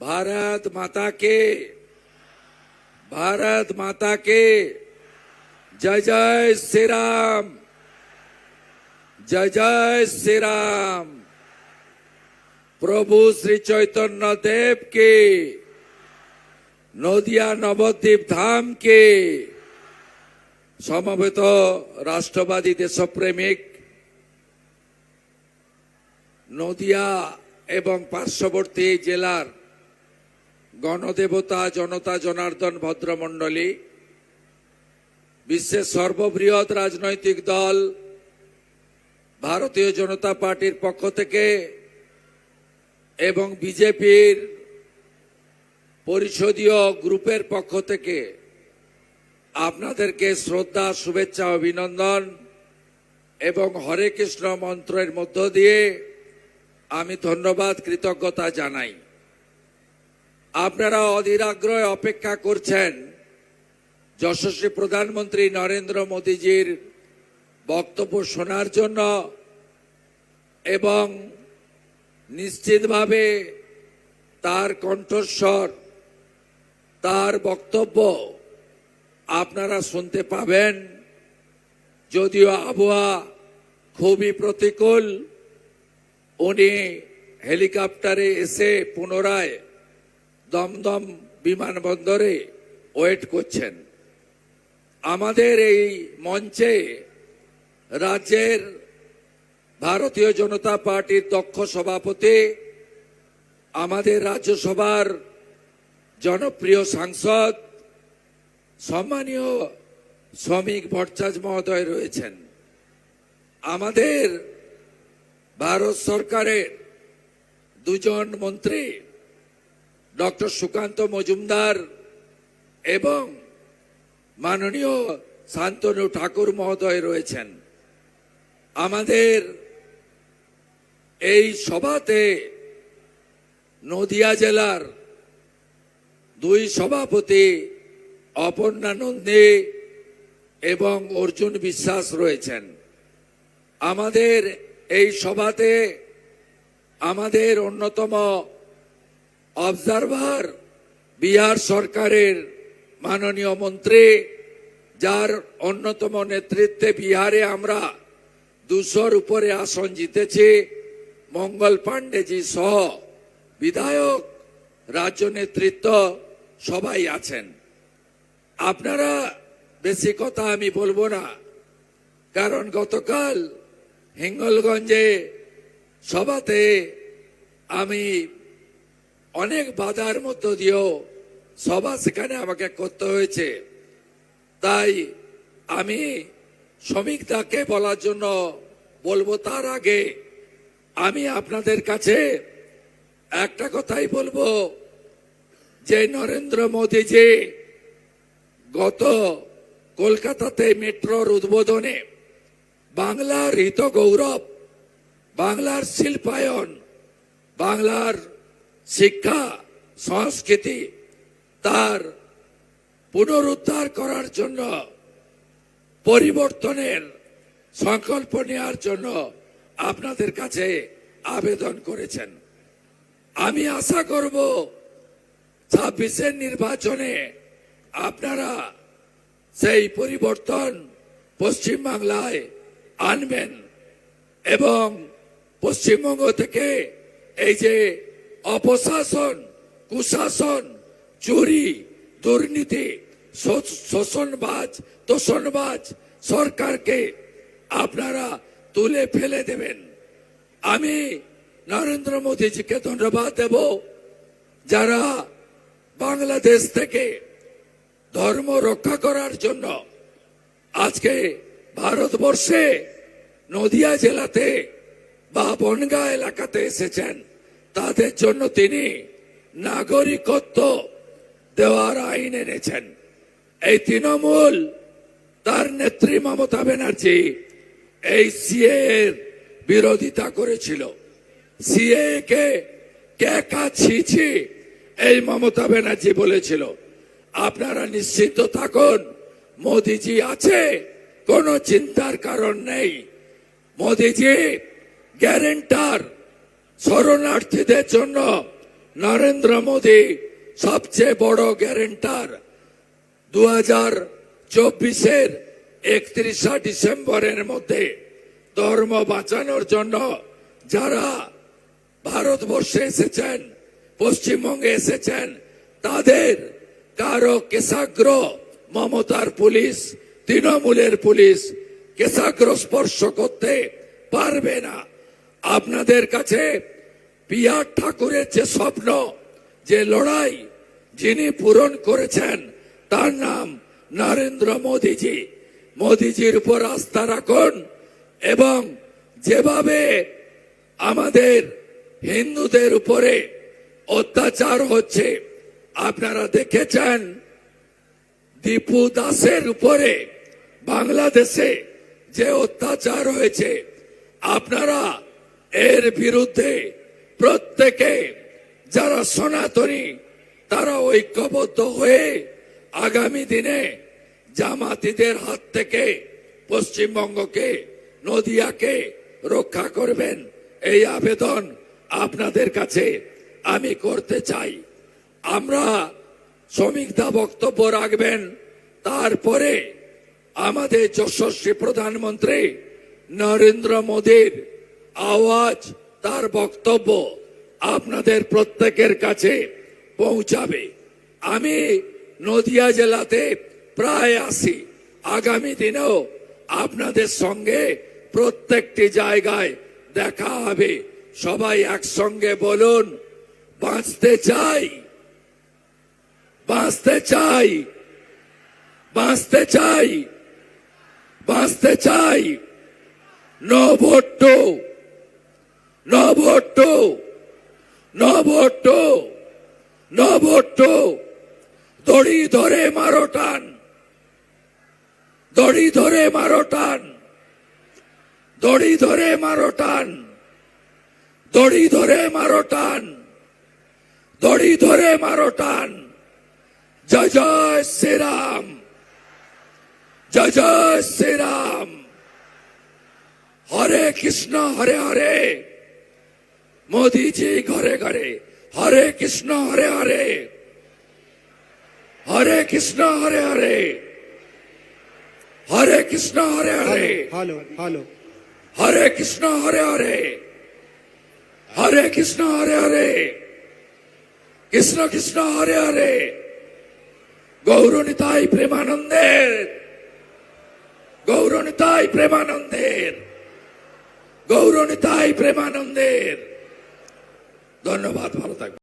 भारत माता के जय जय श्री राम, जय जय श्री राम। प्रभु श्री चैतन्य देव के, नदिया नवद्वीप धाम के समवेत राष्ट्रवादी देशप्रेमिक नदिया एवं पार्श्ववर्ती जिलार गणदेवता जनता जनार्दन भद्रमंडली विश्वेर सर्वबृहৎ राजनैतिक दल भारतीय जनता पार्टीर पक्ष थेके एवं बीजेपीर परिषदीय ग्रुपेर पक्ष थेके आपनादेरके श्रद्धा शुभेच्छा अभिनंदन एवं हरे कृष्ण मंत्रेर मध्य दिए आमी धन्यवाद कृतज्ञता जानाई। आपनारा अधीर आग्रहे अपेक्षा करछेन यशस्वी प्रधानमंत्री नरेंद्र मोदीजीर बक्तव्य शोनार जन्य एवं निश्चितभावे तार कण्ठस्वर तार बक्तव्य आपनारा सुनते पाबेन। यदिओ आबहावा खूबई प्रतिकूल, उनी हेलिकप्टारे एसे पुनराय दमदम विमानबंदरे वेट करछेन। आमादेर एई मंचे राज्येर भारतीय जनता पार्टीर दक्ष सभापति आमादेर राज्यसभार जनप्रिय सांसद सम्मानीय श्रमिक भट्टाचार्य महोदय रयेछेन। आमादेर भारत सरकारेर दुजन मंत्री डॉक्टर सुकांत मजुमदार एवं माननीय शांतनु ठाकुर महोदय रयेछेन। आमादेर এই সভাতে নদিয়া জেলার দুই সভাপতি অপর্ণা নন্দী এবং অর্জুন বিশ্বাস রয়েছেন। আমাদের এই সভাতে আমাদের অন্যতম অবজারভার বিহার সরকারের মাননীয় মন্ত্রী, যার অন্যতম নেতৃত্বে বিহারে আমরা 200-র উপরে আসন জিতেছি, मंगल पांडे जी सह विधायक राज्य नेतृत्व सबाई आছেন। আপনারা বেশি কথা আমি বলবো না, কারণ গতকাল হিঙ্গলগঞ্জে সভাতে আমি অনেক বাধার মধ্য দিয়েও সভা সেখানে আমাকে করতে হয়েছে। তাই আমি শ্রমিকদাকে বলার জন্য বলবো, তার আগে আমি আপনাদের কাছে একটা কথাই বলবো যে নরেন্দ্র মোদীজি গত কলকাতাতে মেট্রোর উদ্বোধনে বাংলার হিত গৌরব, বাংলার শিল্পায়ন, বাংলার শিক্ষা সংস্কৃতি তার পুনরুদ্ধার করার জন্য, পরিবর্তনের সংকল্প নেওয়ার জন্য আপনাদের কাছে আবেদন করেছেন। আমি আশা করব 26-এর নির্বাচনে আপনারা সেই পরিবর্তন পশ্চিম বাংলায় আনবেন এবং পশ্চিমবঙ্গ থেকে এই যে অপশাসন, কুশাসন, চুরি, দুর্নীতি, শোষণবাজ, তোষণবাজ সরকারকে আপনারা তুলে ফেলে দেবেন। আমি নরেন্দ্র মোদীজিকে ধন্যবাদ দেব, যারা বাংলাদেশ থেকে ধর্ম রক্ষা করার জন্য আজকে ভারতবর্ষে নদিয়া জেলাতে বা বনগাঁ এলাকাতে এসেছেন। তাদের জন্য তিনি নাগরিকত্ব দেওয়ার আইন এনেছেন। এই তৃণমূল, তার নেত্রী মমতা ব্যানার্জি এই সিএ এর বিরোধিতা করেছিল। সিএ কে কেকা ছিছি এই মমতা ব্যানার্জি বলেছিল। আপনারা নিশ্চিত থাকুন, মোদিজি আছে, কোনো চিন্তার কারণ নেই। মোদিজি গ্যারেন্টার শরণার্থীদের জন্য নরেন্দ্র মোদী সবচেয়ে বড় গ্যারেন্টার। 2024-এর 31 ডিসেম্বরের মধ্যে ধর্ম বাঁচানোর জন্য যারা ভারতবর্ষে এসেছেন, পশ্চিমবঙ্গে এসেছেন, তাদের কারো কেশাগ্র মমতার পুলিশ, তৃণমূলের পুলিশ কেশাগ্র স্পর্শ করতে পারবে না। আপনাদের কাছে পিয়ার ঠাকুরের যে স্বপ্ন, যে লড়াই যিনি পূরণ করেছেন, তার নাম নরেন্দ্র মোদীজি। মোদীজির উপর আস্থা রাখুন এবং যেভাবে আমাদের হিন্দুদের উপরে অত্যাচার হচ্ছে, আপনারা দেখেছেন দীপু দাসের উপরে বাংলাদেশে যে অত্যাচার হয়েছে, আপনারা এর বিরুদ্ধে প্রত্যেকে যারা সনাতনী তারা ঐক্যবদ্ধ হয়ে আগামী দিনে জামাতিদের হাত থেকে পশ্চিমবঙ্গকে, নদিয়াকে রক্ষা করবেন। এই আবেদন আপনাদের কাছে আমি করতে চাই। আমরা শ্রমিকদা বক্তব্য রাখবেন, তারপরে আমাদের যশস্বী প্রধানমন্ত্রী নরেন্দ্র মোদীর আওয়াজ, তার বক্তব্য আপনাদের প্রত্যেকের কাছে পৌঁছাবে। আমি নদিয়া জেলাতে প্রায় আসি, আগামী দিনেও আপনাদের সঙ্গে প্রত্যেকটি জায়গায় দেখা হবে। সবাই একসঙ্গে বলুন, বাঁচতে চাই, বাঁচতে চাই, বাঁচতে চাই, বাঁচতে চাই। No vote to, no vote to, no vote to, no vote to. দড়ি ধরে মারো টান, দড়ি ধরে মারো টান, দড়ি ধরে মারো টান, দড়ি ধরে মারো টান, দড়ি ধরে মারো টান। জয় জয় শ্রীরাম, জয় জয় শ্রীরাম। হরে কৃষ্ণ হরে হরে, মোদীজি ঘরে ঘরে। হরে কৃষ্ণ হরে হরে, হরে কৃষ্ণ হরে হরে, হরে কৃষ্ণ হরে হরে, হ্যালো হ্যালো হরে কৃষ্ণ হরে হরে, হরে কৃষ্ণ হরে হরে, কৃষ্ণ কৃষ্ণ হরে হরে। গৌরনিতাই প্রেমানন্দের, গৌরনিতাই প্রেমানন্দের, গৌরনিতাই প্রেমানন্দের। ধন্যবাদ, ভালো থাকবেন।